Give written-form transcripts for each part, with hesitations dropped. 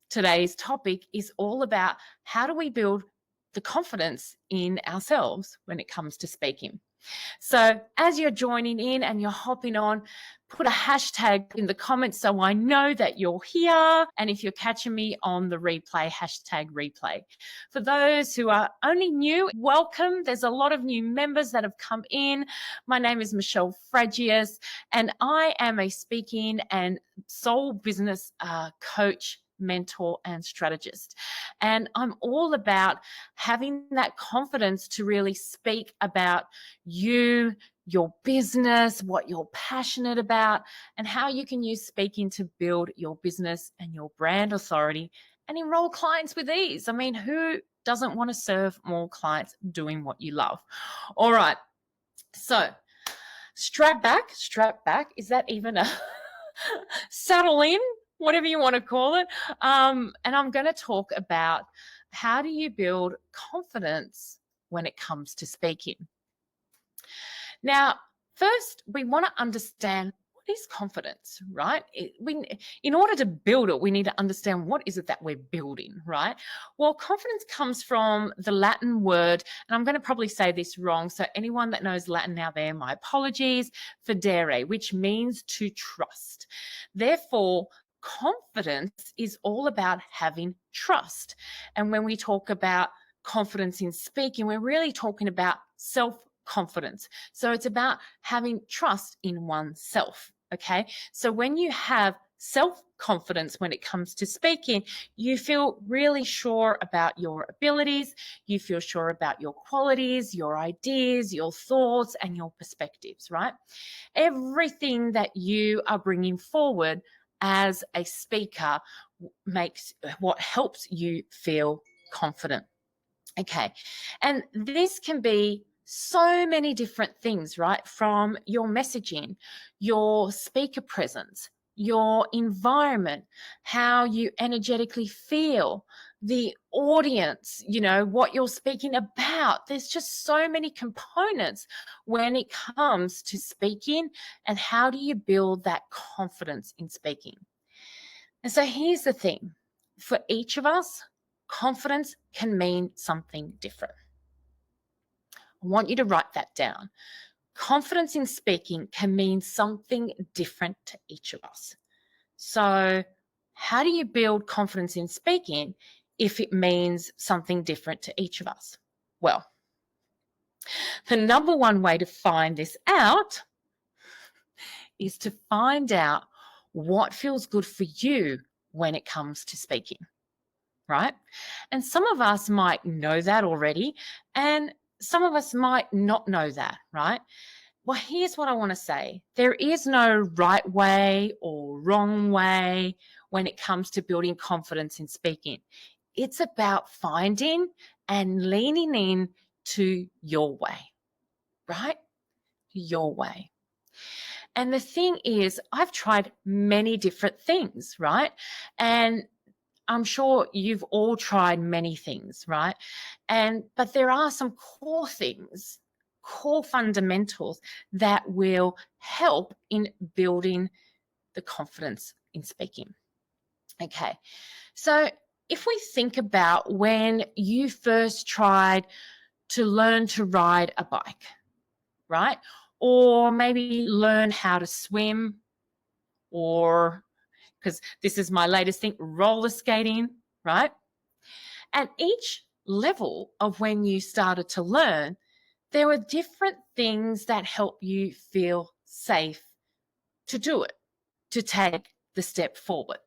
today's topic is all about how do we build the confidence in ourselves when it comes to speaking. So as you're joining in and you're hopping on, put a hashtag in the comments so I know that you're here. And if you're catching me on the replay, hashtag replay. For those who are only new, welcome. There's a lot of new members that have come in. My name is Michelle Fragias, and I am a speaking and soul business coach, mentor, and strategist. And I'm all about having that confidence to really speak about you, your business, what you're passionate about, and how you can use speaking to build your business and your brand authority and enroll clients with ease. I mean, who doesn't want to serve more clients doing what you love? All right. So strap back. Is that even a settle in? Whatever you want to call it. And I'm going to talk about how do you build confidence when it comes to speaking. Now, first, we want to understand what is confidence, right? In order to build it, we need to understand what is it that we're building, right? Well, confidence comes from the Latin word, and I'm going to probably say this wrong, so anyone that knows Latin out there, my apologies, fidere, which means to trust. Therefore, confidence is all about having trust. And when we talk about confidence in speaking, we're really talking about self-confidence. So it's about having trust in oneself, okay? So when you have self-confidence when it comes to speaking, you feel really sure about your abilities, you feel sure about your qualities, your ideas, your thoughts, and your perspectives, right? Everything that you are bringing forward as a speaker makes what helps you feel confident. Okay. And this can be so many different things, right? From your messaging, your speaker presence, your environment, how you energetically feel, the audience, what you're speaking about. There's just so many components when it comes to speaking, and how do you build that confidence in speaking? And so here's the thing. For each of us, confidence can mean something different. I want you to write that down. Confidence in speaking can mean something different to each of us. So how do you build confidence in speaking if it means something different to each of us? Well, the number one way to find this out is to find out what feels good for you when it comes to speaking, right? And some of us might know that already, and some of us might not know that, right? Well, here's what I want to say. There is no right way or wrong way when it comes to building confidence in speaking. It's about finding and leaning in to your way, right? Your way. And the thing is, I've tried many different things, right? And I'm sure you've all tried many things, right? But there are some core things, core fundamentals that will help in building the confidence in speaking. Okay, so if we think about when you first tried to learn to ride a bike, right? Or maybe learn how to swim, or because this is my latest thing, roller skating, right? At each level of when you started to learn, there were different things that help you feel safe to do it, to take the step forward.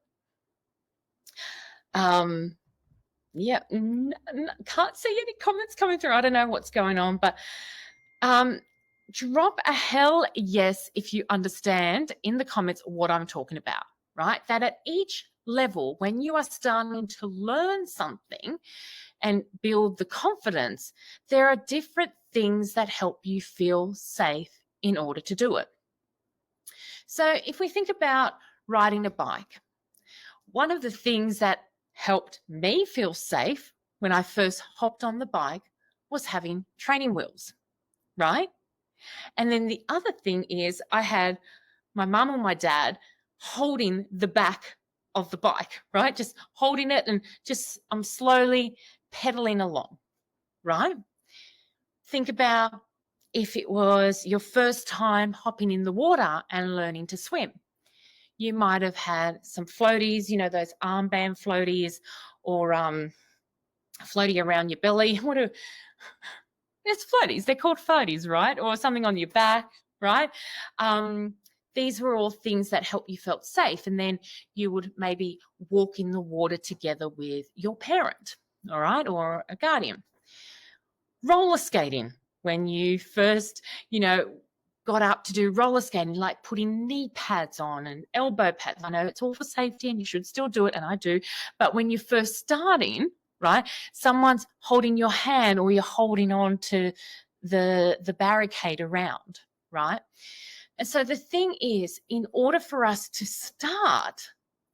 Can't see any comments coming through. I don't know what's going on, but drop a hell yes if you understand in the comments what I'm talking about, right? That at each level, when you are starting to learn something and build the confidence, there are different things that help you feel safe in order to do it. So if we think about riding a bike, one of the things that helped me feel safe when I first hopped on the bike was having training wheels, right? And then the other thing is I had my mum and my dad holding the back of the bike, right? Just holding it and just I'm slowly pedaling along, right? Think about if it was your first time hopping in the water and learning to swim. You might have had some floaties, those armband floaties, or floaty around your belly. It's floaties. They're called floaties, right? Or something on your back, right? These were all things that helped you felt safe. And then you would maybe walk in the water together with your parent, all right, or a guardian. Roller skating, when you first, got up to do roller skating, like putting knee pads on and elbow pads. I know it's all for safety and you should still do it, and I do. But when you're first starting, right, someone's holding your hand or you're holding on to the barricade around, right? And so the thing is, in order for us to start,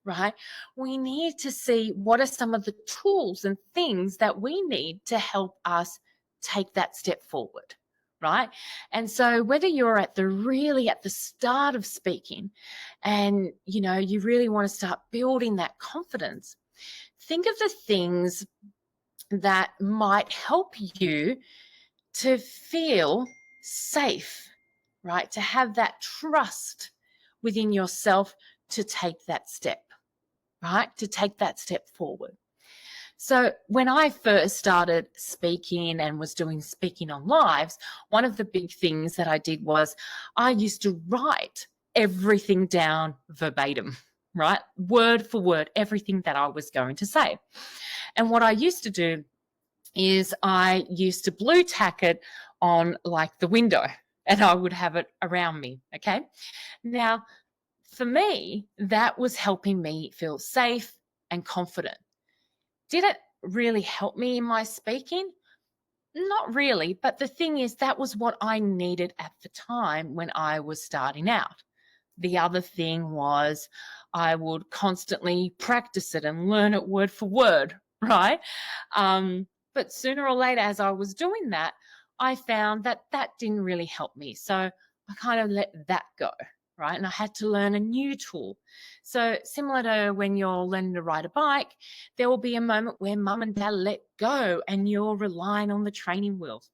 right, we need to see what are some of the tools and things that we need to help us take that step forward, right? And so whether you're at the start of speaking and, you really want to start building that confidence, think of the things that might help you to feel safe, right? To have that trust within yourself to take that step, right? To take that step forward. So when I first started speaking and was doing speaking on lives, one of the big things that I did was I used to write everything down verbatim, right? Word for word, everything that I was going to say. And what I used to do is I used to blue tack it on like the window, and I would have it around me, okay? Now, for me, that was helping me feel safe and confident. Did it really help me in my speaking? Not really, but the thing is, that was what I needed at the time when I was starting out. The other thing was I would constantly practice it and learn it word for word, right? But sooner or later, as I was doing that, I found that that didn't really help me. So I kind of let that go, right? And I had to learn a new tool. So similar to when you're learning to ride a bike, there will be a moment where mum and dad let go and you're relying on the training wheels.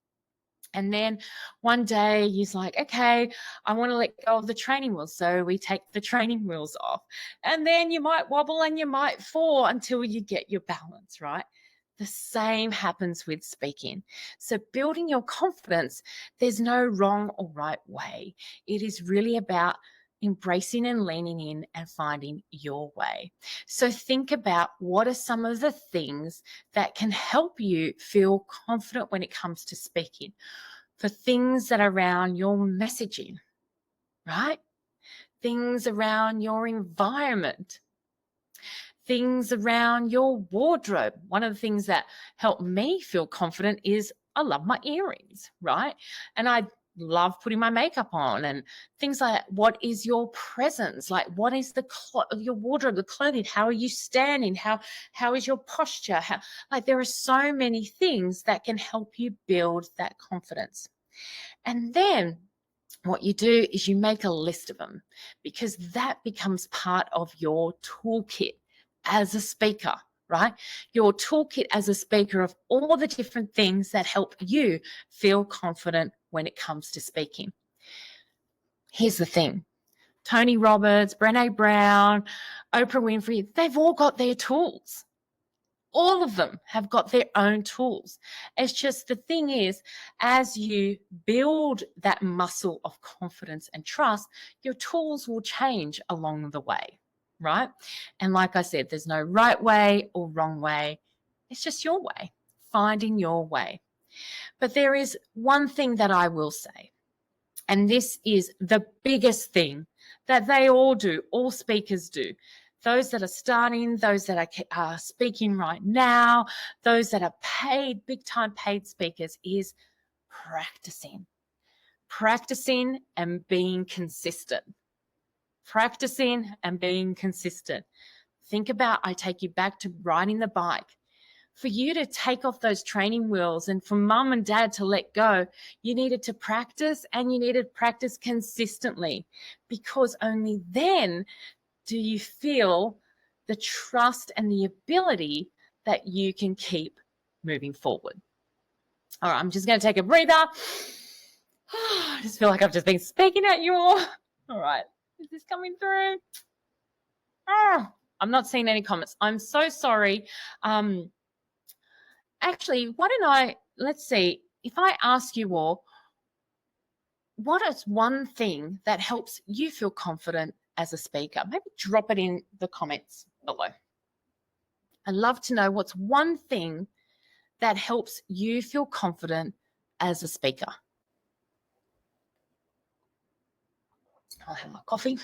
And then one day he's like, okay, I want to let go of the training wheels. So we take the training wheels off. And then you might wobble and you might fall until you get your balance, right? The same happens with speaking. So building your confidence, there's no wrong or right way. It is really about embracing and leaning in and finding your way. So think about what are some of the things that can help you feel confident when it comes to speaking, for things that are around your messaging, right? Things around your environment, things around your wardrobe. One of the things that helped me feel confident is I love my earrings, right? And I love putting my makeup on and things like that. What is your presence? Like, what is your wardrobe, the clothing? How are you standing? How is your posture? Like, there are so many things that can help you build that confidence. And then what you do is you make a list of them, because that becomes part of your toolkit as a speaker, right? Your toolkit as a speaker of all the different things that help you feel confident when it comes to speaking. Here's the thing. Tony Robbins, Brené Brown, Oprah Winfrey, they've all got their tools. All of them have got their own tools. It's just the thing is, as you build that muscle of confidence and trust, your tools will change along the way, right? And like I said, there's no right way or wrong way. It's just your way, finding your way. But there is one thing that I will say, and this is the biggest thing that they all do, all speakers do. Those that are starting, those that are speaking right now, those that are paid, big time paid speakers, is practicing. Practicing and being consistent. Practicing and being consistent. Think about, I take you back to riding the bike. For you to take off those training wheels and for mum and dad to let go, you needed to practice, and you needed to practice consistently, because only then do you feel the trust and the ability that you can keep moving forward. All right, I'm just going to take a breather. I just feel like I've just been speaking at you all. All right, is this coming through? I'm not seeing any comments. I'm so sorry. Actually, let's see, if I ask you all, what is one thing that helps you feel confident as a speaker? Maybe drop it in the comments below. I'd love to know what's one thing that helps you feel confident as a speaker. I'll have my coffee.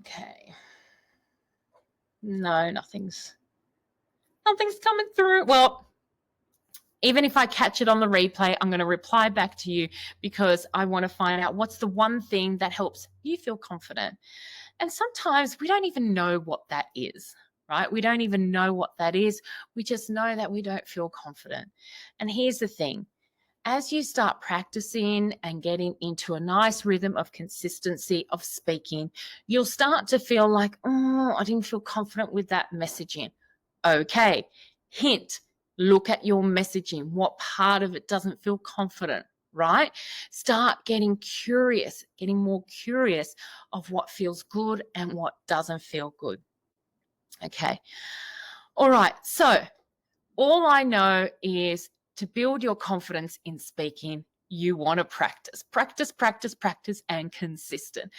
Okay. No, nothing's coming through. Well, even if I catch it on the replay, I'm going to reply back to you because I want to find out what's the one thing that helps you feel confident. And sometimes we don't even know what that is, right? We don't even know what that is. We just know that we don't feel confident. And here's the thing. As you start practicing and getting into a nice rhythm of consistency of speaking, you'll start to feel like, oh, I didn't feel confident with that messaging. Okay, hint, look at your messaging. What part of it doesn't feel confident, right? Start getting curious, getting more curious of what feels good and what doesn't feel good. Okay. All right. So all I know is to build your confidence in speaking, you want to practice, practice, practice, practice, and consistent.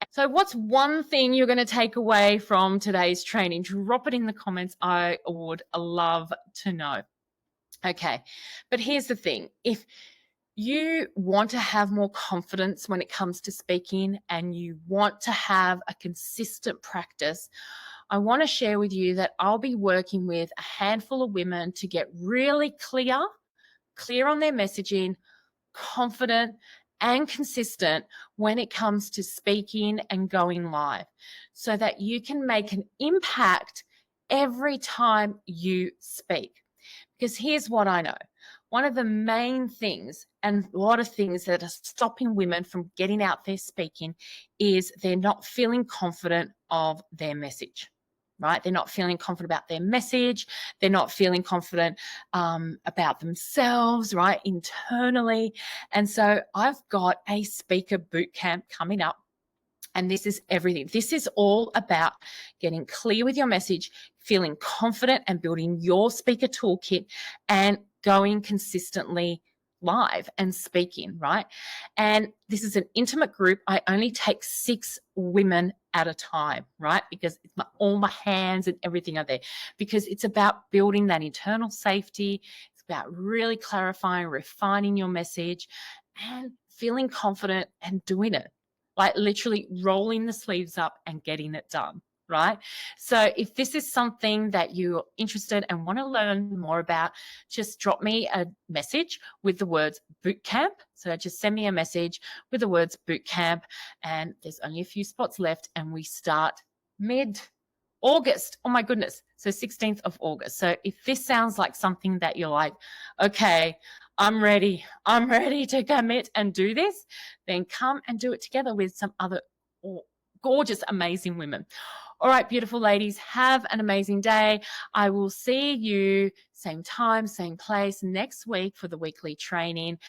So what's one thing you're going to take away from today's training? Drop it in the comments. I would love to know. Okay, but here's the thing. If you want to have more confidence when it comes to speaking and you want to have a consistent practice, I want to share with you that I'll be working with a handful of women to get really clear on their messaging, confident and consistent when it comes to speaking and going live so that you can make an impact every time you speak. Because here's what I know. One of the main things and a lot of things that are stopping women from getting out there speaking is they're not feeling confident of their message, right? They're not feeling confident about their message. They're not feeling confident about themselves, right, internally. And so I've got a speaker boot camp coming up. And this is everything. This is all about getting clear with your message, feeling confident and building your speaker toolkit and going consistently live and speaking, right? And this is an intimate group. I only take 6 women at a time, right? Because all my hands and everything are there. Because it's about building that internal safety. It's about really clarifying, refining your message and feeling confident and doing it. Like literally rolling the sleeves up and getting it done, right? So if this is something that you're interested and want to learn more about, just drop me a message with the words bootcamp. So just send me a message with the words bootcamp, and there's only a few spots left and we start mid-August. Oh my goodness. So 16th of August. So if this sounds like something that you're like, okay, I'm ready to commit and do this, then come and do it together with some other gorgeous, amazing women. All right, beautiful ladies, have an amazing day. I will see you same time, same place next week for the weekly training.